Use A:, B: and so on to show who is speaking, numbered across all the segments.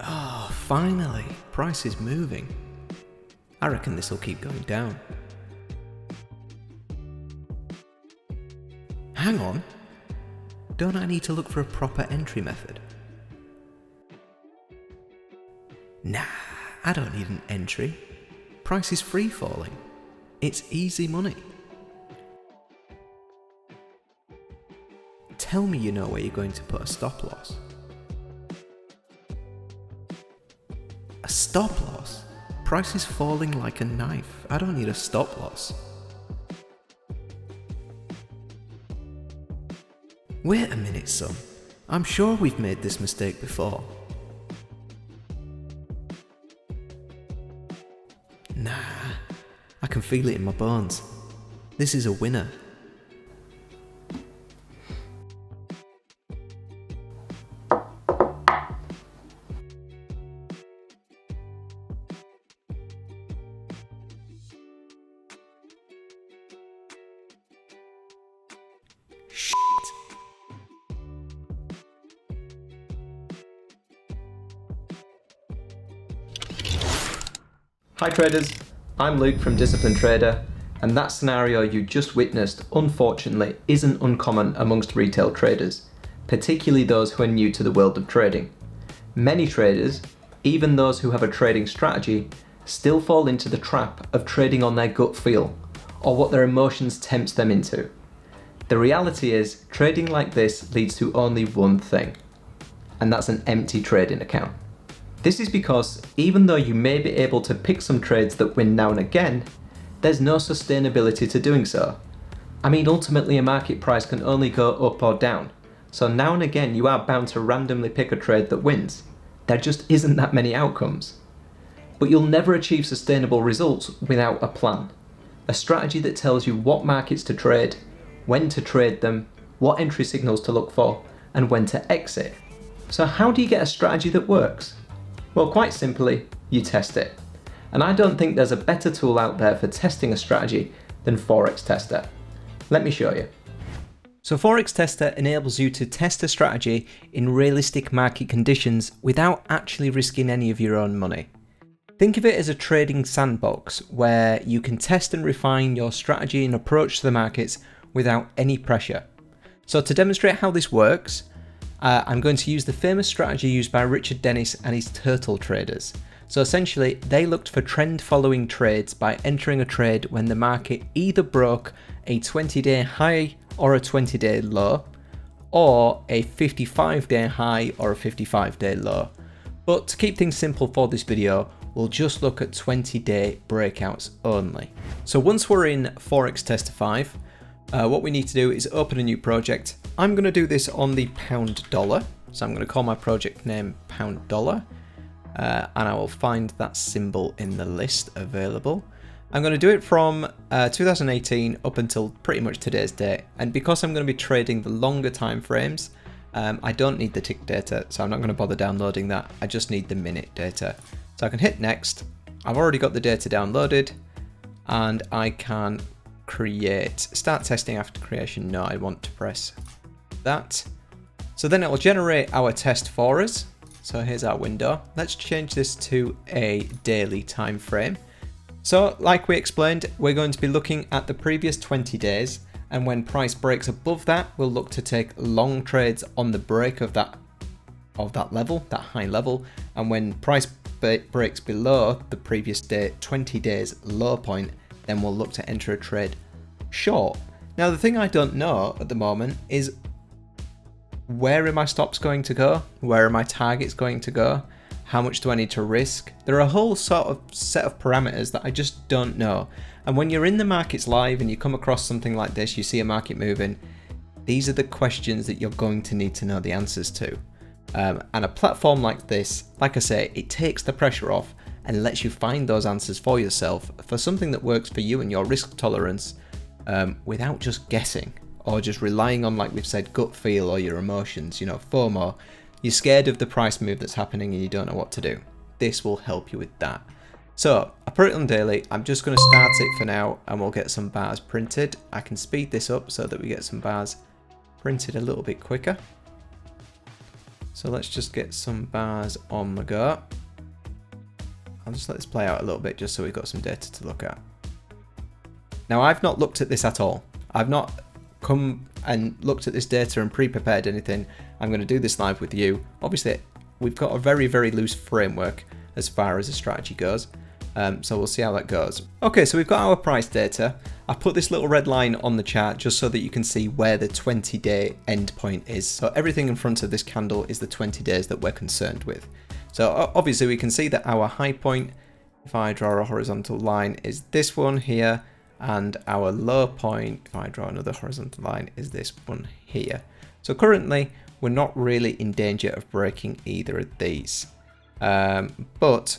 A: Oh, finally, price is moving. I reckon this will keep going down. Hang on, don't I need to look for a proper entry method? Nah, I don't need an entry. Price is free falling. It's easy money. Tell me you know where you're going to put a stop loss. A stop loss? Price is falling like a knife. I don't need a stop loss. Wait a minute, son. I'm sure we've made this mistake before. Nah, I can feel it in my bones. This is a winner.
B: Hi traders, I'm Luke from Disciplined Trader, and that scenario you just witnessed unfortunately isn't uncommon amongst retail traders, particularly those who are new to the world of trading. Many traders, even those who have a trading strategy, still fall into the trap of trading on their gut feel, or what their emotions tempts them into. The reality is, trading like this leads to only one thing, and that's an empty trading account. This is because even though you may be able to pick some trades that win now and again, there's no sustainability to doing so. I mean, ultimately a market price can only go up or down, so now and again you are bound to randomly pick a trade that wins. There just isn't that many outcomes. But you'll never achieve sustainable results without a plan. A strategy that tells you what markets to trade, when to trade them, what entry signals to look for, and when to exit. So how do you get a strategy that works? Well, quite simply, you test it. And I don't think there's a better tool out there for testing a strategy than Forex Tester. Let me show you.
A: So Forex Tester enables you to test a strategy in realistic market conditions without actually risking any of your own money. Think of it as a trading sandbox where you can test and refine your strategy and approach to the markets without any pressure. So to demonstrate how this works, I'm going to use the famous strategy used by Richard Dennis and his turtle traders. So essentially, they looked for trend following trades by entering a trade when the market either broke a 20-day high or a 20-day low, or a 55-day high or a 55-day low. But to keep things simple for this video, we'll just look at 20-day breakouts only. So once we're in Forex Tester 5, what we need to do is open a new project. I'm going to do this on the pound dollar. So I'm going to call my project name pound dollar. And I will find that symbol in the list available. I'm going to do it from 2018 up until pretty much today's date. And because I'm going to be trading the longer time frames, I don't need the tick data. So I'm not going to bother downloading that. I just need the minute data. So I can hit next. I've already got the data downloaded and I can start testing after creation. No, I want to press that. So then it will generate our test for us. So here's our window. Let's change this to a daily time frame. So like we explained, we're going to be looking at the previous 20 days, and when price breaks above that, we'll look to take long trades on the break of that level, that high level, and when price breaks below the previous day 20 days low point, then we'll look to enter a trade short. Now the thing I don't know at the moment is, where are my stops going to go? Where are my targets going to go? How much do I need to risk? There are a whole sort of set of parameters that I just don't know. And when you're in the markets live and you come across something like this, you see a market moving, these are the questions that you're going to need to know the answers to. And a platform like this, like I say, it takes the pressure off and lets you find those answers for yourself for something that works for you and your risk tolerance, without just guessing or just relying on, like we've said, gut feel or your emotions, FOMO. You're scared of the price move that's happening and you don't know what to do. This will help you with that. So I put it on daily. I'm just going to start it for now and we'll get some bars printed. I can speed this up so that we get some bars printed a little bit quicker. So let's just get some bars on the go. I'll just let this play out a little bit just so we've got some data to look at. Now I've not looked at this at all. I've not come and looked at this data and pre-prepared anything. I'm going to do this live with you. Obviously we've got a very, very loose framework as far as the strategy goes. So we'll see how that goes. Okay, so we've got our price data. I put this little red line on the chart just so that you can see where the 20-day endpoint is. So everything in front of this candle is the 20 days that we're concerned with. So obviously we can see that our high point, if I draw a horizontal line, is this one here, and our low point, if I draw another horizontal line, is this one here. So currently we're not really in danger of breaking either of these. But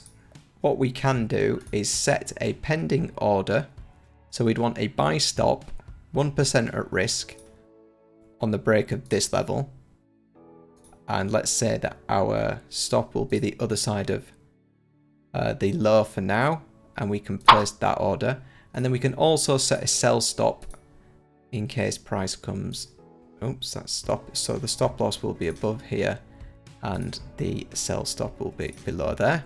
A: what we can do is set a pending order. So we'd want a buy stop 1% at risk on the break of this level. And let's say that our stop will be the other side of the low for now. And we can place that order. And then we can also set a sell stop in case price comes. Oops, that's stop. So the stop loss will be above here and the sell stop will be below there.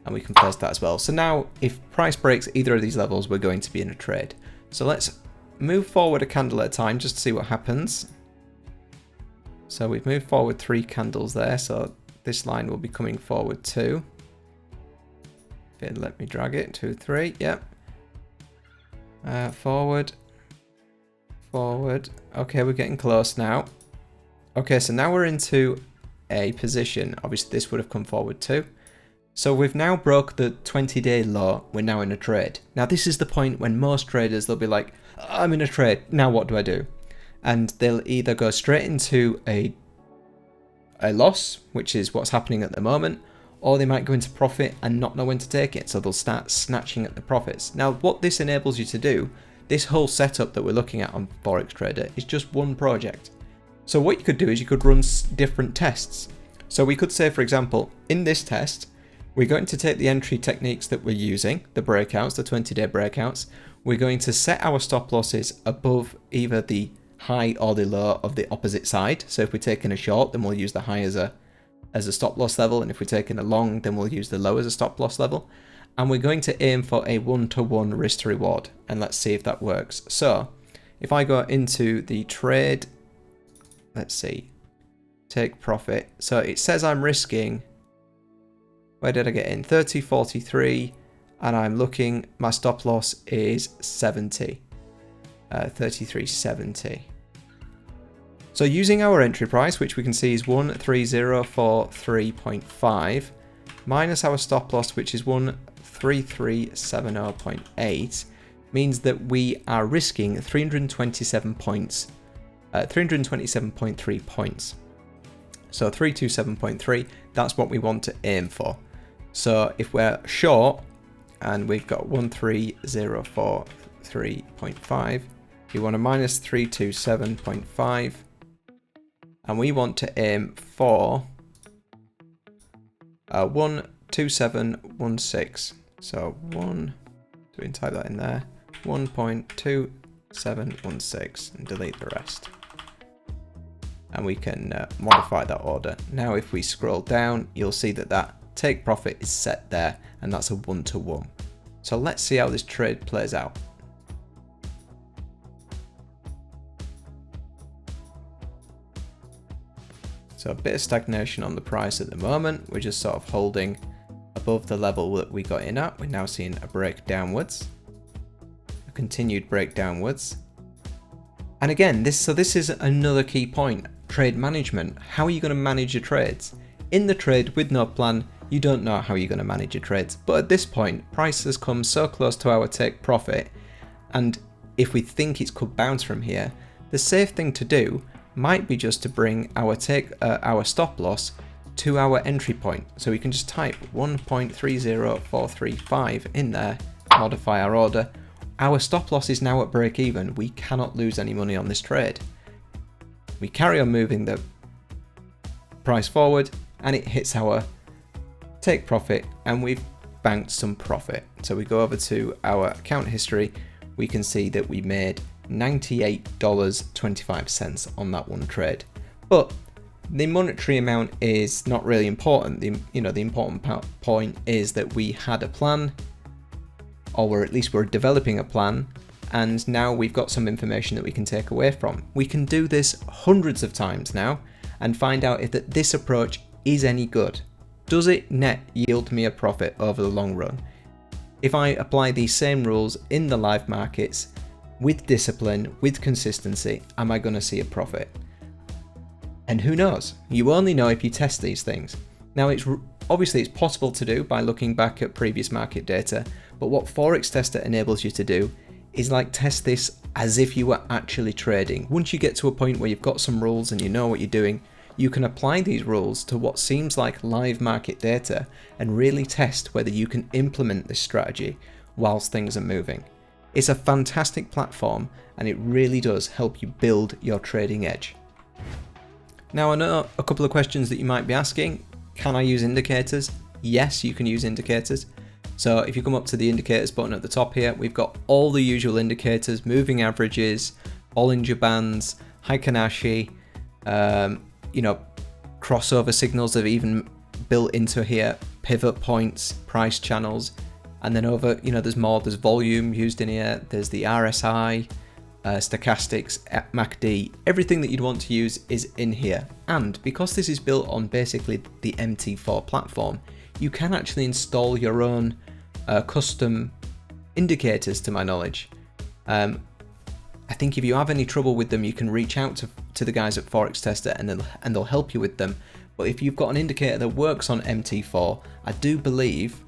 A: And we can place that as well. So now if price breaks either of these levels, we're going to be in a trade. So let's move forward a candle at a time just to see what happens. So we've moved forward 3 candles there. So this line will be coming forward 2. Let me drag it. 2, 3. Yep. Forward. Forward. Okay, we're getting close now. Okay, so now we're into a position. Obviously this would have come forward too. So we've now broke the 20-day low. We're now in a trade. Now this is the point when most traders, they'll be like, I'm in a trade. Now what do I do? And they'll either go straight into a loss, which is what's happening at the moment, or they might go into profit and not know when to take it. So they'll start snatching at the profits. Now what this enables you to do, this whole setup that we're looking at on Forex Trader is just one project. So what you could do is you could run different tests. So we could say, for example, in this test, we're going to take the entry techniques that we're using, the breakouts, the 20-day breakouts. We're going to set our stop losses above either the high or the low of the opposite side. So if we're taking a short, then we'll use the high as a stop loss level. And if we're taking a long, then we'll use the low as a stop loss level. And we're going to aim for a 1-to-1 risk to reward. And let's see if that works. So if I go into the trade, let's see, take profit. So it says I'm risking, where did I get in? 30.43, and I'm looking, my stop loss is 70, 33.70. So using our entry price, which we can see is 13043.5, minus our stop loss, which is 13370.8, means that we are risking 327 points, 327.3 points. So 327.3, that's what we want to aim for. So if we're short and we've got 13043.5, we want to minus 327.5, and we want to aim for 12716. So we can type that in there, 1.2716, and delete the rest. And we can modify that order. Now if we scroll down, you'll see that that take profit is set there, and that's a 1-to-1. So let's see how this trade plays out. So a bit of stagnation on the price at the moment. We're just sort of holding above the level that we got in at. We're now seeing a break downwards, a continued break downwards. And again, this is another key point. Trade management. How are you going to manage your trades? In the trade with no plan, you don't know how you're going to manage your trades. But at this point, price has come so close to our take profit, and if we think it could bounce from here, the safe thing to do might be just to bring our stop loss to our entry point. So we can just type 1.30435 in there, modify our order. Our stop loss is now at break even. We cannot lose any money on this trade. We carry on moving the price forward, and it hits our take profit, and we've banked some profit. So we go over to our account history. We can see that we made $98.25 on that one trade. But The monetary amount is not really important. The important point is that we had a plan, or at least we're developing a plan, and now we've got some information that we can take away from. We can do this hundreds of times now and find out if this approach is any good. Does it net yield me a profit over the long run? If I apply these same rules in the live markets with discipline, with consistency, am I going to see a profit? And who knows? You only know if you test these things. Now, obviously it's possible to do by looking back at previous market data, but what Forex Tester enables you to do is test this as if you were actually trading. Once you get to a point where you've got some rules and you know what you're doing, you can apply these rules to what seems like live market data and really test whether you can implement this strategy whilst things are moving. It's a fantastic platform and it really does help you build your trading edge. Now, I know a couple of questions that you might be asking. Can I use indicators? Yes, you can use indicators. So if you come up to the indicators button at the top here, we've got all the usual indicators: moving averages, Bollinger Bands, Heikin-Ashi, crossover signals have even built into here, pivot points, price channels, and then over, there's volume used in here, there's the RSI, stochastics, MACD, everything that you'd want to use is in here. And because this is built on basically the MT4 platform, you can actually install your own custom indicators, to my knowledge. I think if you have any trouble with them, you can reach out to the guys at Forex Tester and they'll help you with them. But if you've got an indicator that works on MT4, I do believe,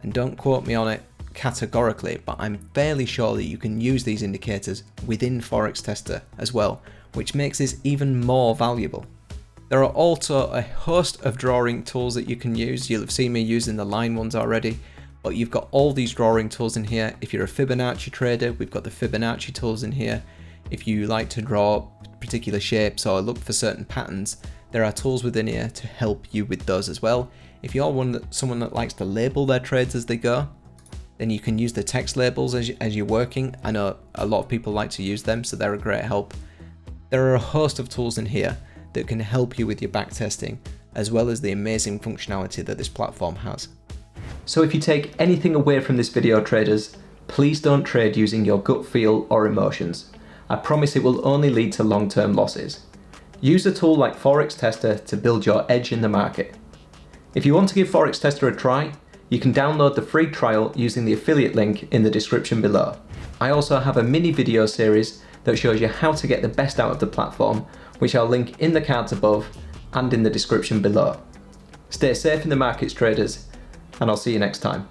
A: and don't quote me on it categorically, but I'm fairly sure that you can use these indicators within Forex Tester as well, which makes this even more valuable. There are also a host of drawing tools that you can use. You'll have seen me using the line ones already, but you've got all these drawing tools in here. If you're a Fibonacci trader, we've got the Fibonacci tools in here. If you like to draw particular shapes or look for certain patterns, there are tools within here to help you with those as well. If you're someone that likes to label their trades as they go, then you can use the text labels as you're working. I know a lot of people like to use them, so they're a great help. There are a host of tools in here that can help you with your back testing, as well as the amazing functionality that this platform has.
B: So if you take anything away from this video, traders, please don't trade using your gut feel or emotions. I promise it will only lead to long-term losses. Use a tool like Forex Tester to build your edge in the market. If you want to give Forex Tester a try, you can download the free trial using the affiliate link in the description below. I also have a mini video series that shows you how to get the best out of the platform, which I'll link in the cards above and in the description below. Stay safe in the markets, traders, and I'll see you next time.